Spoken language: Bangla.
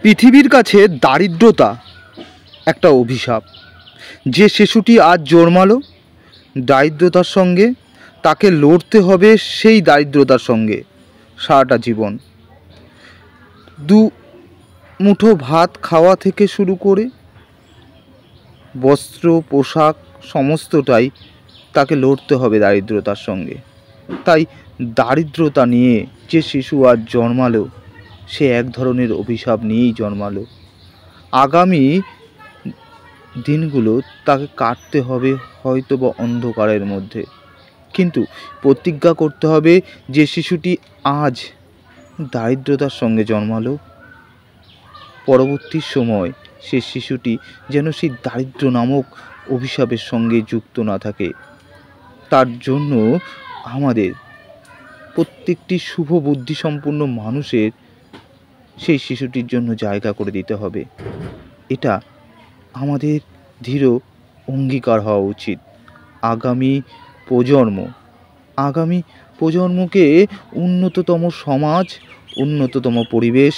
পৃথিবীর কাছে দারিদ্রতা একটা অভিশাপ। যে শিশুটি আজ জন্মালো দারিদ্রতার সঙ্গে, তাকে লড়তে হবে সেই দারিদ্রতার সঙ্গে সারাটা জীবন। দু মুঠো ভাত খাওয়া থেকে শুরু করে বস্ত্র পোশাক সমস্তটাই তাকে লড়তে হবে দারিদ্রতার সঙ্গে। তাই দারিদ্রতা নিয়ে যে শিশু আজ জন্মালো সে এক ধরনের অভিশাপ নিয়েই জন্মালো। আগামী দিনগুলো তাকে কাটতে হবে হয়তো বা অন্ধকারের মধ্যে, কিন্তু প্রতিজ্ঞা করতে হবে যে শিশুটি আজ দারিদ্রতার সঙ্গে জন্মালো পরবর্তী সময় সে শিশুটি যেন সেই দারিদ্র নামক অভিশাপের সঙ্গে যুক্ত না থাকে। তার জন্য আমাদের প্রত্যেকটি শুভ বুদ্ধিসম্পন্ন মানুষের সেই শিশুটির জন্য জায়গা করে দিতে হবে। এটা আমাদের দৃঢ় অঙ্গীকার হওয়া উচিত। আগামী প্রজন্মকে উন্নততম সমাজ, উন্নততম পরিবেশ